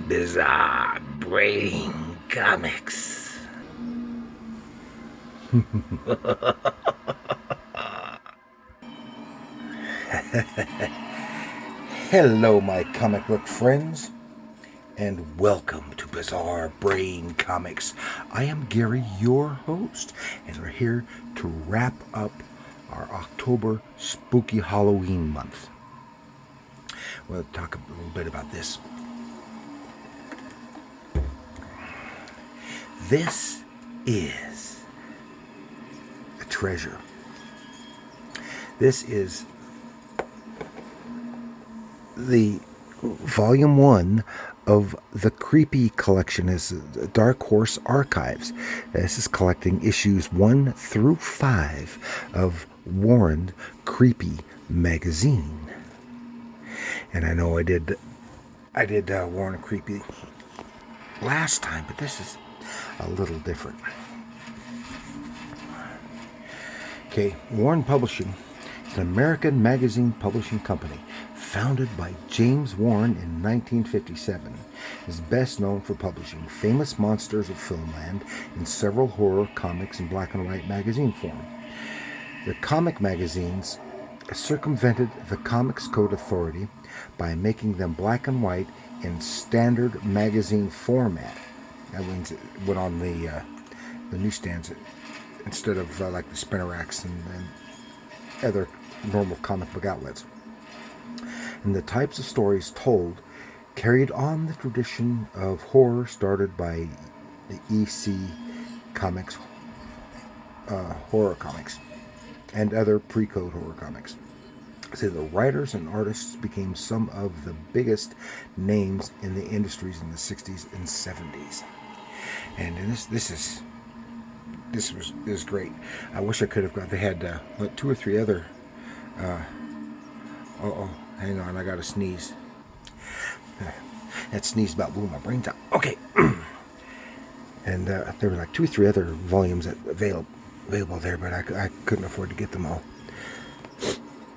Bizarre Brain Comics. Hello, my comic book friends, and welcome to Bizarre Brain Comics. I am Gary, your host, and we're here to wrap up our October spooky Halloween month. We'll talk a little bit about this. This is a treasure. This is the volume 1 of the Creepy collection, is Dark Horse Archives. This is collecting issues 1 through 5 of Warren Creepy magazine. And I know I did Warren Creepy last time, but this is a little different. Okay, Warren Publishing is an American magazine publishing company founded by James Warren in 1957. Is best known for publishing famous monsters of filmland and several horror comics in black and white magazine form. The comic magazines circumvented the Comics Code Authority by making them black and white in standard magazine format. That means it went on the newsstands instead of like the spinner racks and other normal comic book outlets. And the types of stories told carried on the tradition of horror started by the EC Comics, horror comics, and other pre-code horror comics. So the writers and artists became some of the biggest names in the industries in the 60s and 70s. And this is great. I wish I could have got. They had like 2 or 3 other. Hang on, I got to sneeze. That sneeze about blew my brains out. Okay. And there were like 2 or 3 other volumes available there, but I couldn't afford to get them all.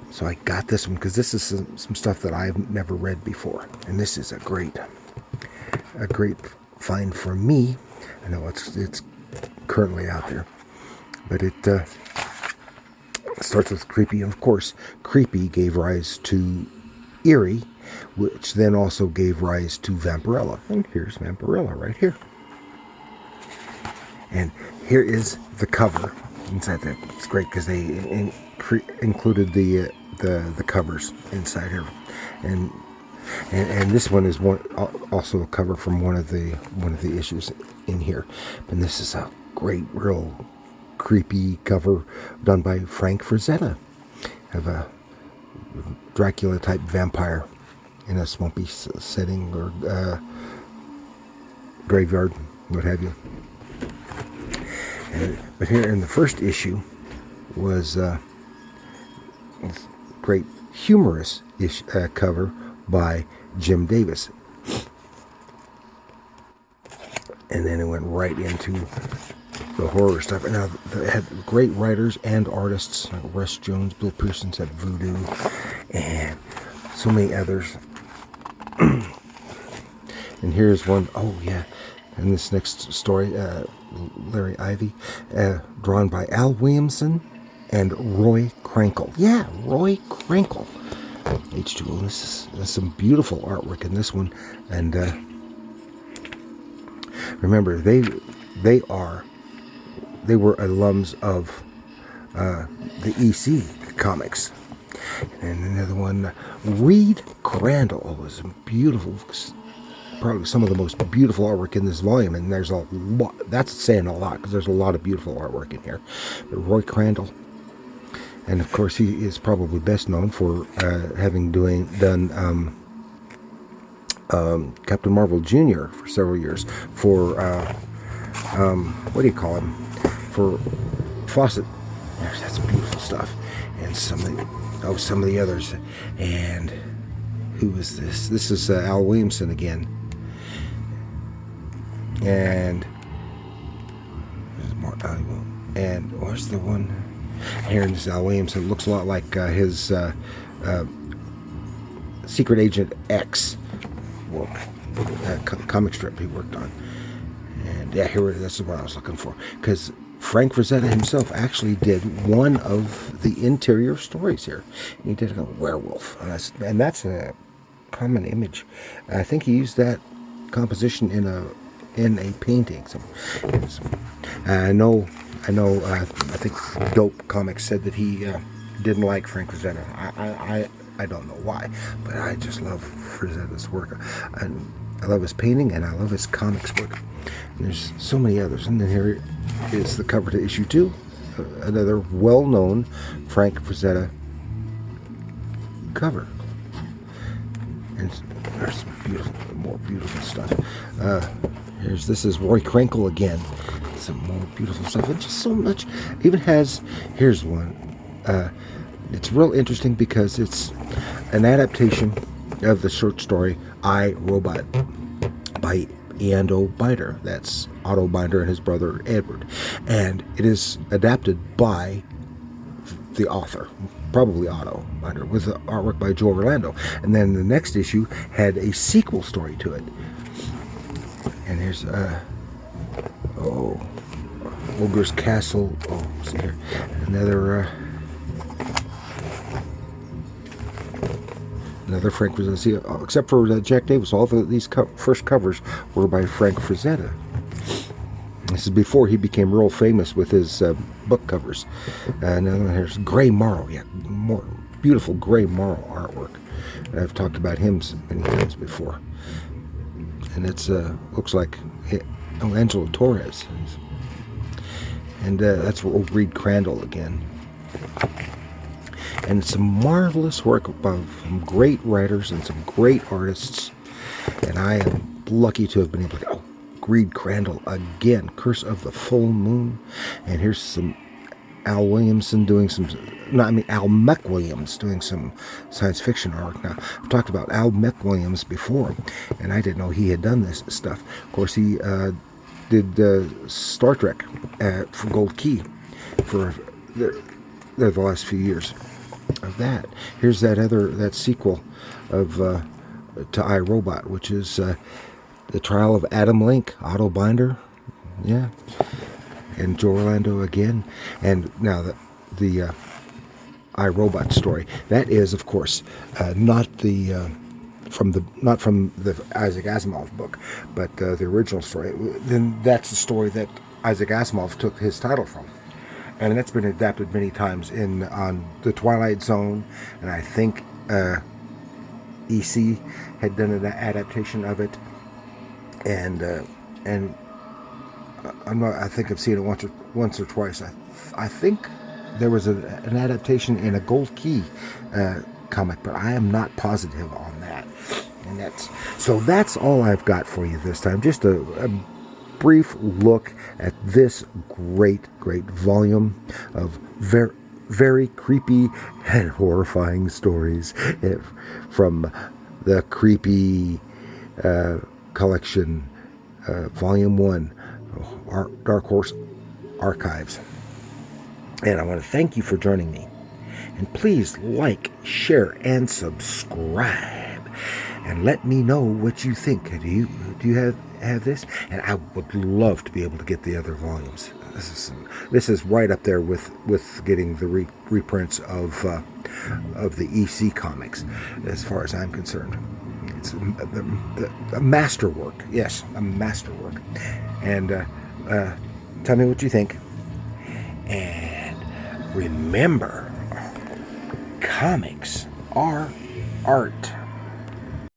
So I got this one because this is some stuff that I've never read before, and this is a great find for me. I know it's currently out there, but it starts with Creepy, and of course, Creepy gave rise to Eerie, which then also gave rise to Vampirella. And here's Vampirella right here. And here is the cover inside that. It's great because they included the covers inside here, and this one is also a cover from one of the issues in here. And this is a great, real creepy cover done by Frank Frazetta of a Dracula type vampire in a swampy setting or graveyard, what have you. But here in the first issue was great humorous cover by Jim Davis. And then it went right into the horror stuff. And now they had great writers and artists like Russ Jones, Bill Pearson at Voodoo, and so many others. And here's one, oh yeah, and this next story, Larry Ivy, drawn by Al Williamson and Roy Crankle. Yeah, Roy Crankle. H2O. There's some beautiful artwork in this one, and remember they were alums of the EC comics. And another one, Reed Crandall, was beautiful. Probably some of the most beautiful artwork in this volume, and there's a lot. That's saying a lot because there's a lot of beautiful artwork in here. But Roy Crandall, and of course he is probably best known for having done Captain Marvel Jr. for several years for what do you call him? For Fawcett. That's beautiful stuff, and some of the others. And who is this? This is Al Williamson again. And where's the one? Here is Al Williamson. Looks a lot like his Secret Agent X work. comic strip he worked on. And yeah, this is what I was looking for, because Frank Frazetta himself actually did one of the interior stories here. He did a werewolf, and that's a common image. I think he used that composition in a painting. So, I know. I think Dope Comics said that he didn't like Frank Frazetta. I don't know why, but I just love Frazetta's work. I love his painting, and I love his comics work. And there's so many others. And then here is the cover to issue 2, another well-known Frank Frazetta cover. And there's some more beautiful stuff. This is Roy Krenkel again. Some more beautiful stuff. And just so much. Even has, here's one. It's real interesting because it's an adaptation of the short story I, Robot by Otto Binder. That's Otto Binder and his brother Edward. And it is adapted by the author, probably Otto Binder, with the artwork by Joe Orlando. And then the next issue had a sequel story to it. And here's Ogre's Castle. Oh, see here, another Frank Frazetta. See, except for Jack Davis, all these first covers were by Frank Frazetta. This is before he became real famous with his book covers. And then here's Gray Morrow. Yeah, more beautiful Gray Morrow artwork. And I've talked about him many times before. And it's looks like Angelo Torres. And that's Reed Crandall again. And some marvelous work by some great writers and some great artists. And I am lucky to have been able to Reed Crandall again, Curse of the Full Moon. And here's some Al Williamson doing some, Al McWilliams doing some science fiction art. Now, I've talked about Al McWilliams before, and I didn't know he had done this stuff. Of course, he did Star Trek for Gold Key for the last few years of that. Here's that sequel of to I, Robot, which is The Trial of Adam Link, Otto Binder, yeah, and Joe Orlando again. And now the I, Robot story, that is, of course, not from the Isaac Asimov book, but the original story. Then that's the story that Isaac Asimov took his title from, and that's been adapted many times on The Twilight Zone, and I think EC had done an adaptation of it. And I think I've seen it once or twice. I think there was an adaptation in a Gold Key comic, but I am not positive on that. And that's all I've got for you this time. Just a brief look at this great volume of very, very creepy and horrifying stories from the Creepy collection, Volume 1, Dark Horse Archives. And I want to thank you for joining me. And please like, share, and subscribe. And let me know what you think. Do you have this? And I would love to be able to get the other volumes. This is right up there with getting the reprints of the EC comics, as far as I'm concerned. It's a masterwork. Yes, a masterwork. And tell me what you think. And remember, comics are art.